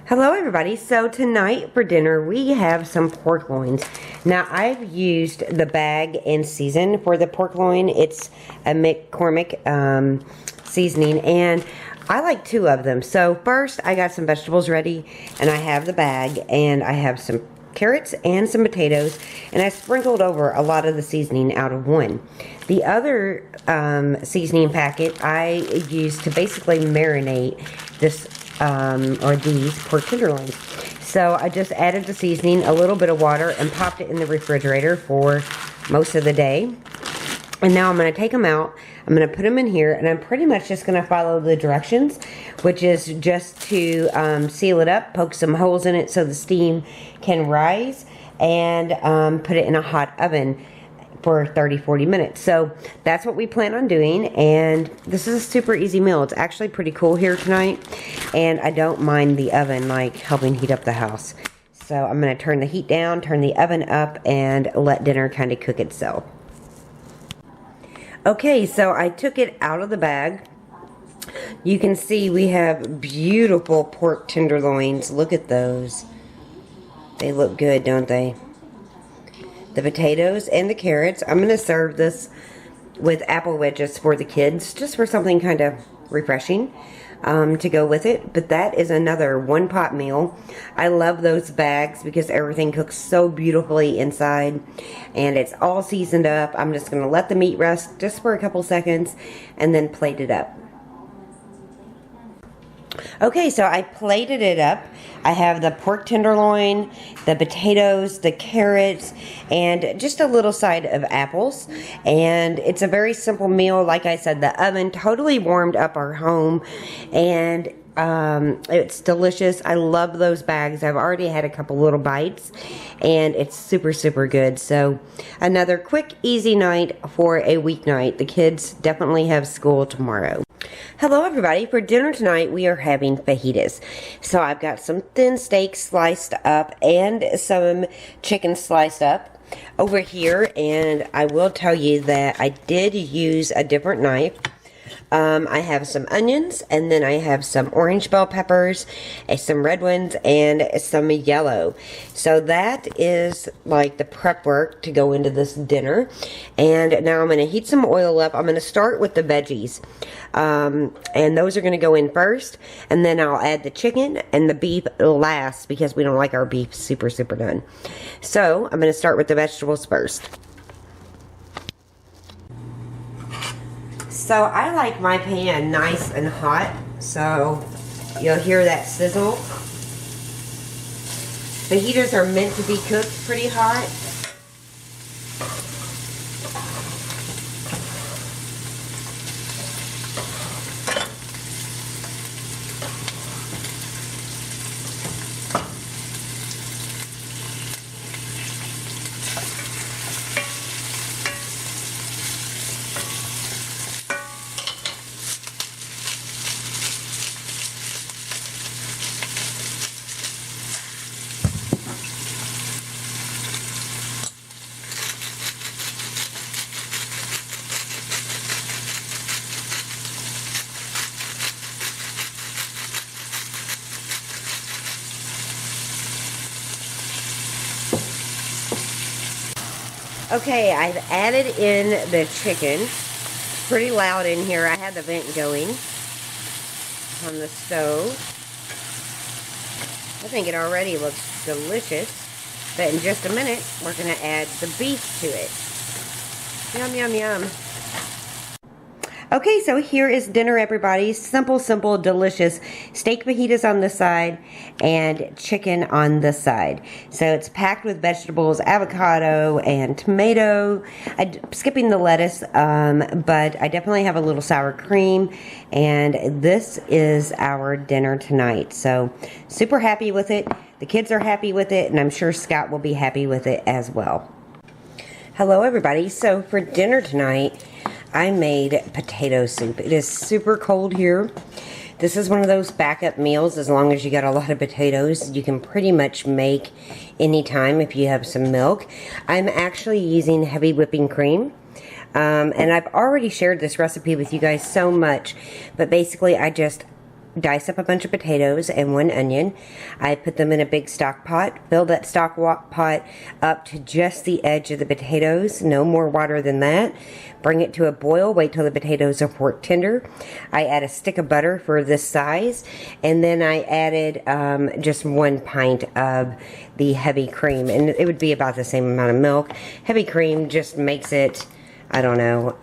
Hello everybody. So tonight for dinner we have some pork loins. Now I've used the bag and season for the pork loin. It's a McCormick seasoning and I like 2 of them. So first I got some vegetables ready and I have the bag and I have some carrots and some potatoes and I sprinkled over a lot of the seasoning out of one. The other seasoning packet I used to basically marinate this or these pork tenderloins. So I just added the seasoning, a little bit of water, and popped it in the refrigerator for most of the day. And now I'm going to take them out. I'm going to put them in here, and I'm pretty much just going to follow the directions, which is just to seal it up, poke some holes in it so the steam can rise, and put it in a hot oven for 30-40 minutes. So that's what we plan on doing, and this is a super easy meal. It's actually pretty cool here tonight, and I don't mind the oven like helping heat up the house. So I'm going to turn the heat down, turn the oven up, and let dinner kind of cook itself. Okay, so I took it out of the bag. You can see we have beautiful pork tenderloins. Look at those. They look good, don't they? The potatoes and the carrots. I'm going to serve this with apple wedges for the kids, just for something kind of refreshing to go with it. But that is another one-pot meal. I love those bags because everything cooks so beautifully inside and it's all seasoned up. I'm just going to let the meat rest just for a couple seconds and then plate it up. Okay, so I plated it up. I have the pork tenderloin, the potatoes, the carrots, and just a little side of apples. And it's a very simple meal. Like I said, the oven totally warmed up our home, and it's delicious. I love those bags. I've already had a couple little bites, and it's super, super good. So another quick, easy night for a weeknight. The kids definitely have school tomorrow. Hello everybody. For dinner tonight we are having fajitas. So I've got some thin steak sliced up and some chicken sliced up over here, and I will tell you that I did use a different knife. I have some onions, and then I have some orange bell peppers, some red ones, and some yellow. So that is like the prep work to go into this dinner. And now I'm going to heat some oil up. I'm going to start with the veggies. And those are going to go in first, and then I'll add the chicken and the beef last because we don't like our beef super, super done. So I'm going to start with the vegetables first. So I like my pan nice and hot, so you'll hear that sizzle. Fajitas are meant to be cooked pretty hot. Okay, I've added in the chicken. It's pretty loud in here. I had the vent going on the stove. I think it already looks delicious. But in just a minute, we're going to add the beef to it. Yum, yum, yum. Okay, so here is dinner, everybody. Simple, simple, delicious steak fajitas on the side and chicken on the side. So it's packed with vegetables, avocado and tomato. I'm skipping the lettuce, but I definitely have a little sour cream. And this is our dinner tonight. So super happy with it. The kids are happy with it, and I'm sure Scott will be happy with it as well. Hello, everybody. So for dinner tonight, I made potato soup. It is super cold here. This is one of those backup meals. As long as you got a lot of potatoes, you can pretty much make anytime if you have some milk. I'm actually using heavy whipping cream. And I've already shared this recipe with you guys so much, but basically I just dice up a bunch of potatoes and 1 onion. I put them in a big stock pot, fill that stock pot up to just the edge of the potatoes, no more water than that. Bring it to a boil, wait till the potatoes are pork tender. I add a stick of butter for this size, and then I added just 1 pint of the heavy cream, and it would be about the same amount of milk. Heavy cream just makes it, I don't know,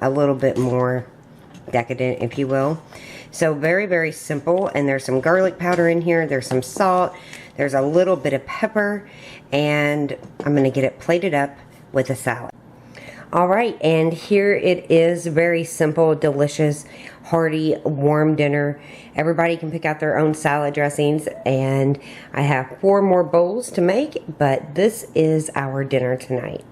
a little bit more decadent, if you will. So very, very simple, and there's some garlic powder in here, there's some salt, there's a little bit of pepper, and I'm going to get it plated up with a salad. Alright, and here it is, very simple, delicious, hearty, warm dinner. Everybody can pick out their own salad dressings, and I have 4 more bowls to make, but this is our dinner tonight.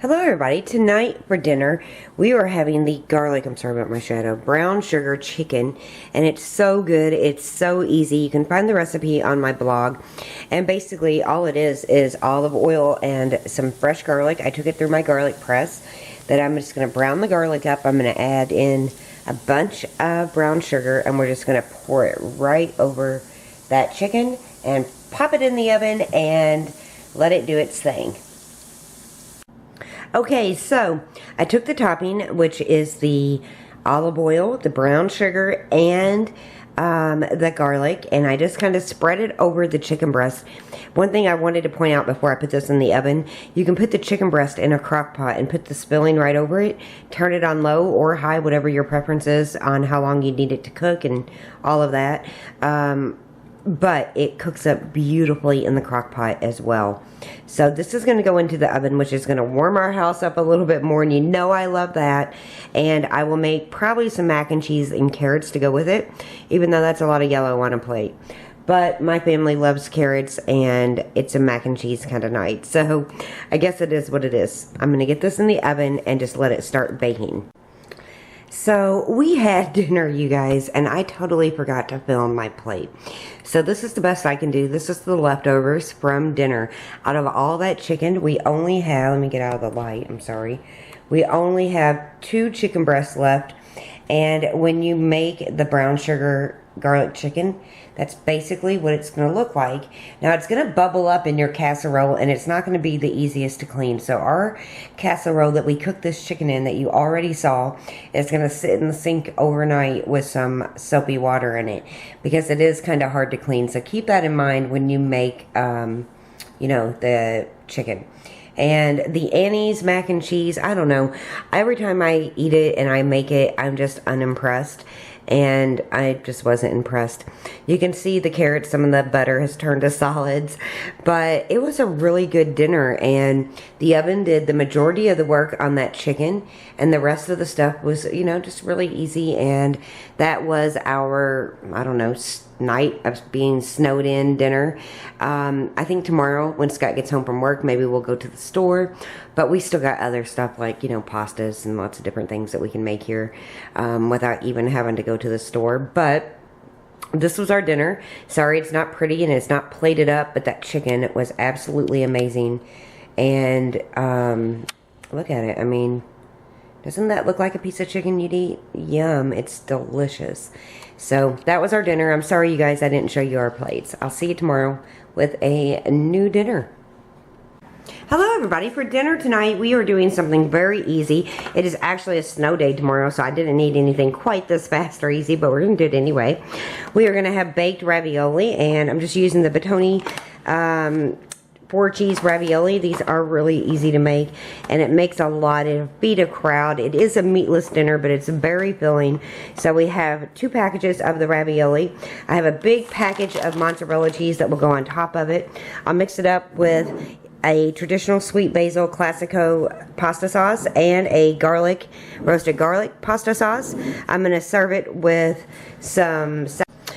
Hello everybody, tonight for dinner we are having the garlic, I'm sorry about my shadow, brown sugar chicken, and it's so good, it's so easy. You can find the recipe on my blog, and basically all it is olive oil and some fresh garlic. I took it through my garlic press. Then I'm just going to brown the garlic up. I'm going to add in a bunch of brown sugar, and we're just going to pour it right over that chicken and pop it in the oven and let it do its thing. Okay, so I took the topping, which is the olive oil, the brown sugar, and the garlic, and I just kind of spread it over the chicken breast. One thing I wanted to point out before I put this in the oven, you can put the chicken breast in a crock pot and put the filling right over it. Turn it on low or high, whatever your preference is on how long you need it to cook and all of that. But it cooks up beautifully in the crock pot as well. So this is going to go into the oven, which is going to warm our house up a little bit more, and you know I love that. And I will make probably some mac and cheese and carrots to go with it, even though that's a lot of yellow on a plate. But my family loves carrots, and it's a mac and cheese kind of night. So I guess it is what it is. I'm going to get this in the oven and just let it start baking. So we had dinner, you guys, and I totally forgot to film my plate. So this is the best I can do. This is the leftovers from dinner. Out of all that chicken, we only have, let me get out of the light, I'm sorry. We only have 2 chicken breasts left. And when you make the brown sugar garlic chicken, that's basically what it's going to look like. Now it's going to bubble up in your casserole, and it's not going to be the easiest to clean. So our casserole that we cooked this chicken in that you already saw is going to sit in the sink overnight with some soapy water in it, because it is kind of hard to clean. So keep that in mind when you make, you know, the chicken. And the Annie's mac and cheese, I don't know. Every time I eat it and I make it, I'm just unimpressed. And I just wasn't impressed. You can see the carrots, some of the butter has turned to solids, but it was a really good dinner, and the oven did the majority of the work on that chicken, and the rest of the stuff was, you know, just really easy. And that was our, I don't know, night of being snowed in dinner. I think tomorrow when Scott gets home from work, maybe we'll go to the store, but we still got other stuff like, you know, pastas and lots of different things that we can make here without even having to go to the store. But this was our dinner. Sorry it's not pretty and it's not plated up, but that chicken was absolutely amazing. And look at it. I mean, doesn't that look like a piece of chicken you'd eat? Yum, it's delicious. So that was our dinner. I'm sorry you guys I didn't show you our plates. I'll see you tomorrow with a new dinner. Hello everybody, for dinner tonight we are doing something very easy. It is actually a snow day tomorrow, so I didn't need anything quite this fast or easy, but we're going to do it anyway. We are going to have baked ravioli, and I'm just using the Batoni 4-cheese ravioli. These are really easy to make, and it makes a lot. It'll feed a crowd. It is a meatless dinner, but it's very filling. So we have 2 packages of the ravioli. I have a big package of mozzarella cheese that will go on top of it. I'll mix it up with a traditional sweet basil classico pasta sauce and a roasted garlic pasta sauce. I'm going to serve it with some.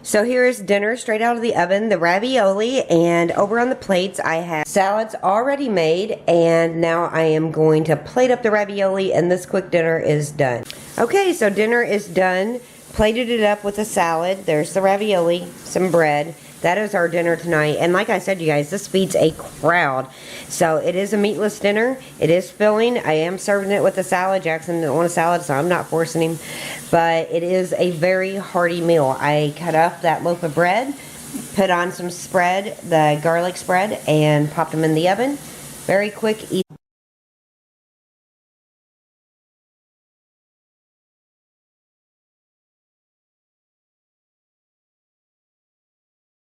So here is dinner straight out of the oven, the ravioli, and over on the plates I have salads already made, and now I am going to plate up the ravioli, and this quick dinner is done. Okay, so dinner is done. Plated it up with a salad. There's the ravioli, some bread. That is our dinner tonight. And like I said, you guys, this feeds a crowd. So it is a meatless dinner. It is filling. I am serving it with a salad. Jackson didn't want a salad, so I'm not forcing him. But it is a very hearty meal. I cut up that loaf of bread, put on some spread, the garlic spread, and popped them in the oven. Very quick, easy.